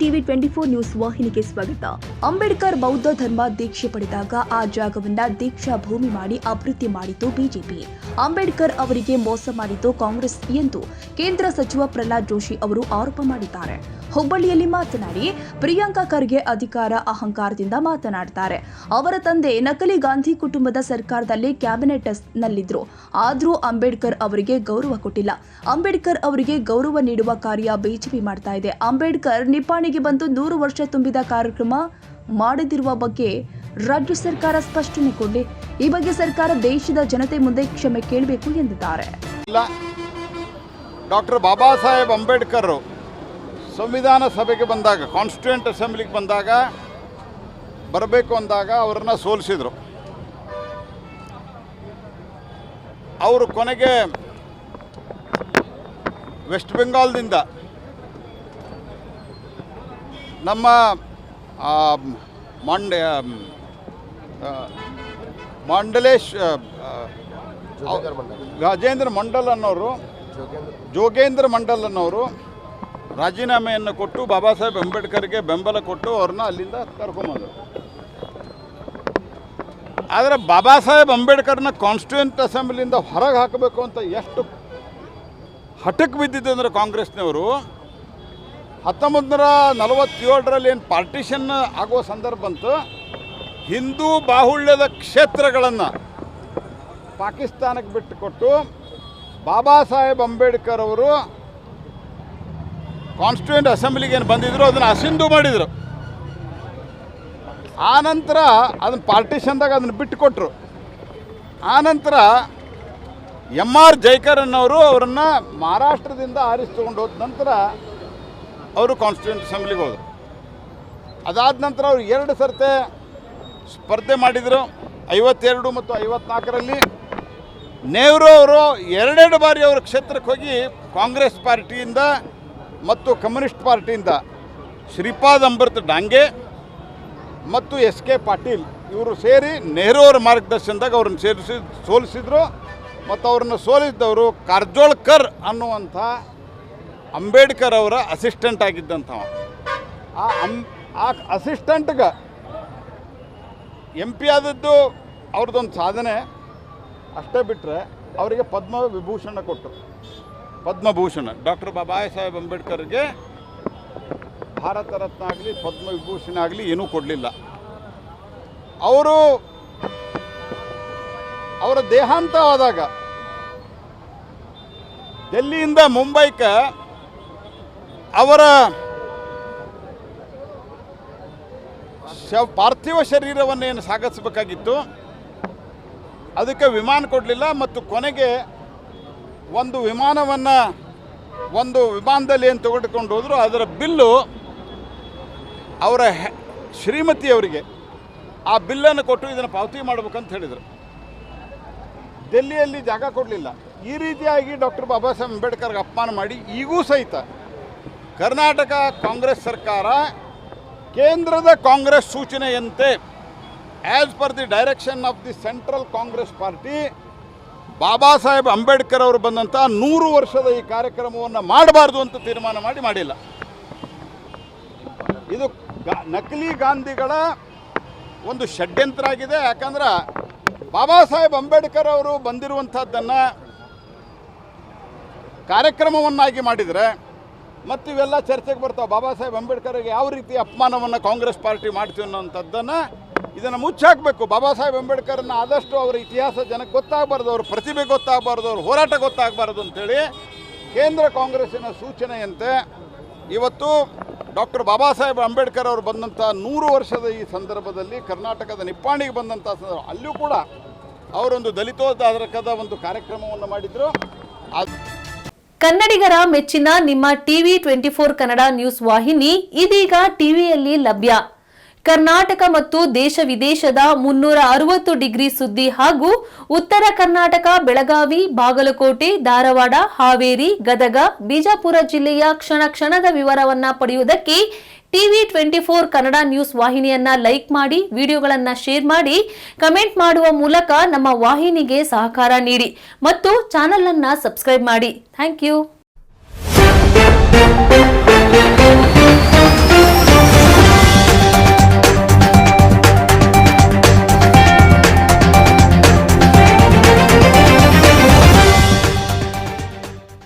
TV 24 news ವಾಹಿನಿಗೆ ಸ್ವಾಗತ. ಅಂಬೇಡ್ಕರ್ ಬೌದ್ಧ ಧರ್ಮ ದೀಕ್ಷೆ ಪಡೆದಾಗ ಆ ಜಾಗವನ್ನ ದೀಕ್ಷಾ ಭೂಮಿ ಮಾಡಿ ಅಭಿವೃದ್ಧಿ ಮಾಡಿತು ಬಿಜೆಪಿ. ಅಂಬೇಡ್ಕರ್ ಅವರಿಗೆ ಮೋಸ ಮಾಡಿತು ಕಾಂಗ್ರೆಸ್ ಎಂದು ಕೇಂದ್ರ ಸಚಿವ ಪ್ರಹ್ಲಾದ್ ಜೋಶಿ ಅವರು ಆರೋಪ ಮಾಡಿದ್ದಾರೆ. ಹುಬ್ಬಳ್ಳಿಯಲ್ಲಿ ಮಾತನಾಡಿ, ಪ್ರಿಯಾಂಕಾ ಖರ್ಗೆ ಅಧಿಕಾರ ಅಹಂಕಾರದಿಂದ ಮಾತನಾಡುತ್ತಾರೆ. ಅವರ ತಂದೆ ನಕಲಿ ಗಾಂಧಿ ಕುಟುಂಬದ ಸರ್ಕಾರದಲ್ಲಿ ಕ್ಯಾಬಿನೆಟ್ ನಲ್ಲಿದ್ರು. ಆದರೂ ಅಂಬೇಡ್ಕರ್ ಅವರಿಗೆ ಗೌರವ ಕೊಟ್ಟಿಲ್ಲ. ಅಂಬೇಡ್ಕರ್ ಅವರಿಗೆ ಗೌರವ ನೀಡುವ ಕಾರ್ಯ ಬಿಜೆಪಿ ಮಾಡ್ತಾ ಇದೆ. ಅಂಬೇಡ್ಕರ್ ನಿಪ್ಪಾಣಿಗೆ ಬಂದು 100 ವರ್ಷ ತುಂಬಿದ ಕಾರ್ಯಕ್ರಮ ಮಾಡದಿರುವ ಬಗ್ಗೆ ರಾಜ್ಯ ಸರ್ಕಾರ ಸ್ಪಷ್ಟನೆ ಕೊಡಲಿ. ಈ ಬಗ್ಗೆ ಸರ್ಕಾರ ದೇಶದ ಜನತೆ ಮುಂದೆ ಕ್ಷಮೆ ಕೇಳಬೇಕು ಎಂದಿದ್ದಾರೆ. ಡಾಕ್ಟರ್ ಬಾಬಾ ಸಾಹೇಬ್ ಅಂಬೇಡ್ಕರ್ ಸಂವಿಧಾನ ಸಭೆಗೆ ಬಂದಾಗ, ಕಾನ್ಸ್ಟಿಟ್ಯೂಯೆಂಟ್ ಅಸೆಂಬ್ಲಿಗೆ ಬಂದಾಗ, ಬರಬೇಕು ಅಂದಾಗ ಅವರನ್ನು ಸೋಲಿಸಿದರು. ಅವರು ಕೊನೆಗೆ ವೆಸ್ಟ್ ಬೆಂಗಾಲ್ದಿಂದ ನಮ್ಮ ಜೋಗೇಂದ್ರ ಮಂಡಲ್ ಅನ್ನೋರು ರಾಜೀನಾಮೆಯನ್ನು ಕೊಟ್ಟು ಬಾಬಾ ಸಾಹೇಬ್ ಅಂಬೇಡ್ಕರ್ಗೆ ಬೆಂಬಲ ಕೊಟ್ಟು ಅವ್ರನ್ನ ಅಲ್ಲಿಂದ ಕರ್ಕೊಂಬಂದರು. ಆದರೆ ಬಾಬಾ ಸಾಹೇಬ್ ಅಂಬೇಡ್ಕರ್ನ ಕಾನ್ಸ್ಟಿಟ್ಯೂಯೆಂಟ್ ಅಸೆಂಬ್ಲಿಯಿಂದ ಹೊರಗೆ ಹಾಕಬೇಕು ಅಂತ ಎಷ್ಟು ಹಠಕ್ಕೆ ಬಿದ್ದಿದ್ದು ಅಂದರೆ ಕಾಂಗ್ರೆಸ್ನವರು 1947ರಲ್ಲಿ ಏನು ಪಾರ್ಟಿಷನ್ ಆಗುವ ಸಂದರ್ಭ ಬಂತು, ಹಿಂದೂ ಬಾಹುಳ್ಯದ ಕ್ಷೇತ್ರಗಳನ್ನು ಪಾಕಿಸ್ತಾನಕ್ಕೆ ಬಿಟ್ಟುಕೊಟ್ಟು ಬಾಬಾ ಸಾಹೇಬ್ ಅಂಬೇಡ್ಕರ್ ಅವರು ಕಾನ್ಸ್ಟಿಟ್ಯೂಯೆಂಟ್ ಅಸೆಂಬ್ಲಿಗೆ ಏನು ಬಂದಿದ್ರು ಅದನ್ನು ಅಸಿಂಧು ಮಾಡಿದರು. ಆನಂತರ ಅದನ್ನು ಪಾರ್ಟಿಷನ್ದಾಗ ಅದನ್ನು ಬಿಟ್ಟುಕೊಟ್ರು. ಆನಂತರ MR ಜೈಕರ್ ಅನ್ನೋರು ಅವರನ್ನು ಮಹಾರಾಷ್ಟ್ರದಿಂದ ಆರಿಸಿಕೊಂಡು ಹೋದ ನಂತರ ಅವರು ಕಾನ್ಸ್ಟಿಟ್ಯೂಯೆಂಟ್ ಅಸೆಂಬ್ಲಿಗೆ ಹೋದರು. ಅದಾದ ನಂತರ ಅವರು 2 ಸರ್ತೆ ಸ್ಪರ್ಧೆ ಮಾಡಿದರು. 52 ಮತ್ತು 54ರಲ್ಲಿ ನೆಹರು ಅವರು 2 ಬಾರಿ ಅವರ ಕ್ಷೇತ್ರಕ್ಕೆ ಹೋಗಿ ಕಾಂಗ್ರೆಸ್ ಪಾರ್ಟಿಯಿಂದ ಮತ್ತು ಕಮ್ಯುನಿಸ್ಟ್ ಪಾರ್ಟಿಯಿಂದ ಶ್ರೀಪಾದ್ ಅಮೃತ್ ಡಾಂಗೆ ಮತ್ತು SK ಪಾಟೀಲ್ ಇವರು ಸೇರಿ ನೆಹರು ಅವರ ಮಾರ್ಗದರ್ಶನದಾಗ ಅವ್ರನ್ನ ಸೋಲಿಸಿದ್ರು. ಮತ್ತು ಅವ್ರನ್ನ ಸೋಲಿಸಿದವರು ಕಾರ್ಜೋಳ್ಕರ್ ಅನ್ನುವಂಥ ಅಂಬೇಡ್ಕರ್ ಅವರ ಅಸಿಸ್ಟೆಂಟ್ ಆಗಿದ್ದಂಥವ. ಆ ಅಸಿಸ್ಟೆಂಟ್ಗೆ MP ಆದದ್ದು ಅವ್ರದ್ದೊಂದು ಸಾಧನೆ ಅಷ್ಟೇ. ಬಿಟ್ಟರೆ ಅವರಿಗೆ ಪದ್ಮವಿಭೂಷಣ ಕೊಟ್ಟರು. ಪದ್ಮಭೂಷಣ ಡಾಕ್ಟರ್ ಬಾಬಾ ಸಾಹೇಬ್ ಅಂಬೇಡ್ಕರ್ಗೆ ಭಾರತ ರತ್ನ ಆಗಲಿ ಪದ್ಮವಿಭೂಷಣ ಆಗಲಿ ಏನೂ ಕೊಡಲಿಲ್ಲ. ಅವರ ದೇಹಾಂತವಾದಾಗ ಡೆಲ್ಲಿಯಿಂದ ಮುಂಬೈಗೆ ಅವರ ಪಾರ್ಥಿವ ಶರೀರವನ್ನೇನು ಸಾಗಿಸಬೇಕಾಗಿತ್ತು, ಅದಕ್ಕೆ ವಿಮಾನ ಕೊಡಲಿಲ್ಲ. ಮತ್ತು ಕೊನೆಗೆ ಒಂದು ವಿಮಾನದಲ್ಲಿ ಏನು ತೆಗೆದುಕೊಂಡು ಹೋದರು, ಅದರ ಬಿಲ್ಲು ಅವರ ಶ್ರೀಮತಿಯವರಿಗೆ ಆ ಬಿಲ್ಲನ್ನು ಕೊಟ್ಟು ಇದನ್ನು ಪಾವತಿ ಮಾಡಬೇಕಂತ ಹೇಳಿದರು. ಡೆಲ್ಲಿಯಲ್ಲಿ ಜಾಗ ಕೊಡಲಿಲ್ಲ. ಈ ರೀತಿಯಾಗಿ ಡಾಕ್ಟರ್ ಬಾಬಾ ಸಾಹೇಬ್ ಅಂಬೇಡ್ಕರ್ಗೆ ಅಪಮಾನ ಮಾಡಿ ಈಗೂ ಸಹಿತ ಕರ್ನಾಟಕ ಕಾಂಗ್ರೆಸ್ ಸರ್ಕಾರ ಕೇಂದ್ರದ ಕಾಂಗ್ರೆಸ್ ಸೂಚನೆಯಂತೆ as per the direction of the central Congress party Baba Saheb Ambedkar ಅವರು ಬಂದಂಥ 100 ವರ್ಷದ ಈ ಕಾರ್ಯಕ್ರಮವನ್ನು ಮಾಡಬಾರ್ದು ಅಂತ ತೀರ್ಮಾನ ಮಾಡಿಲ್ಲ. ಇದು ನಕಲಿ ಗಾಂಧಿಗಳ ಒಂದು ಷಡ್ಯಂತ್ರ ಆಗಿದೆ. ಯಾಕಂದ್ರೆ ಬಾಬಾ ಸಾಹೇಬ್ ಅಂಬೇಡ್ಕರ್ ಅವರು ಬಂದಿರುವಂಥದ್ದನ್ನು ಕಾರ್ಯಕ್ರಮವನ್ನಾಗಿ ಮಾಡಿದರೆ ಮತ್ತು ಇವೆಲ್ಲ ಚರ್ಚೆಗೆ ಬರ್ತಾವೆ. ಬಾಬಾ ಸಾಹೇಬ್ ಅಂಬೇಡ್ಕರ್ಗೆ ಯಾವ ರೀತಿ ಅಪಮಾನವನ್ನು ಕಾಂಗ್ರೆಸ್ ಪಾರ್ಟಿ ಮಾಡ್ತೀವಿ ಅನ್ನೋಂಥದ್ದನ್ನು ಇದನ್ನು ಮುಚ್ಚಾಕಬೇಕು. ಬಾಬಾ ಸಾಹೇಬ್ ಅಂಬೇಡ್ಕರ್ನ ಆದಷ್ಟು ಅವರ ಇತಿಹಾಸ ಜನಕ್ಕೆ ಗೊತ್ತಾಗಬಾರ್ದು, ಅವ್ರ ಪ್ರತಿಭೆ ಗೊತ್ತಾಗಬಾರ್ದು, ಅವ್ರ ಹೋರಾಟ ಗೊತ್ತಾಗಬಾರ್ದು ಅಂಥೇಳಿ ಕೇಂದ್ರ ಕಾಂಗ್ರೆಸ್ಸಿನ ಸೂಚನೆಯಂತೆ ಇವತ್ತು ಡಾಕ್ಟರ್ ಬಾಬಾ ಸಾಹೇಬ್ ಅಂಬೇಡ್ಕರ್ ಅವರು ಬಂದಂಥ 100 ವರ್ಷದ ಈ ಸಂದರ್ಭದಲ್ಲಿ ಕರ್ನಾಟಕದ ನಿಪ್ಪಾಣಿಗೆ ಬಂದಂಥ ಅಲ್ಲಿಯೂ ಕೂಡ ಅವರೊಂದು ದಲಿತೋದ್ಧಾರಕದ ಒಂದು ಕಾರ್ಯಕ್ರಮವನ್ನು ಮಾಡಿದರು. ಕನ್ನಡಿಗರ ಮೆಚ್ಚಿನ ನಿಮ್ಮ ಟಿವಿ 24 ಕನ್ನಡ ನ್ಯೂಸ್ ವಾಹಿನಿ ಇದೀಗ ಟಿವಿಯಲ್ಲಿ ಲಭ್ಯ. ಕರ್ನಾಟಕ ಮತ್ತು ದೇಶ ವಿದೇಶದ 360 ಡಿಗ್ರಿ ಸುದ್ದಿ ಹಾಗೂ ಉತ್ತರ ಕರ್ನಾಟಕ, ಬೆಳಗಾವಿ, ಬಾಗಲಕೋಟೆ, ಧಾರವಾಡ, ಹಾವೇರಿ, ಗದಗ, ಬಿಜಾಪುರ ಜಿಲ್ಲೆಯ ಕ್ಷಣ ಕ್ಷಣದ ವಿವರವನ್ನ ಪಡೆಯುವುದಕ್ಕೆ ಟಿವಿ 24 ಕನ್ನಡ ನ್ಯೂಸ್ ವಾಹಿನಿಯನ್ನ ಲೈಕ್ ಮಾಡಿ, ವಿಡಿಯೋಗಳನ್ನ ಶೇರ್ ಮಾಡಿ, ಕಮೆಂಟ್ ಮಾಡುವ ಮೂಲಕ ನಮ್ಮ ವಾಹಿನಿಗೆ ಸಹಕಾರ ನೀಡಿ ಮತ್ತು ಚಾನೆಲ್ ಅನ್ನ ಸಬ್ಸ್ಕ್ರೈಬ್ ಮಾಡಿ. Thank you.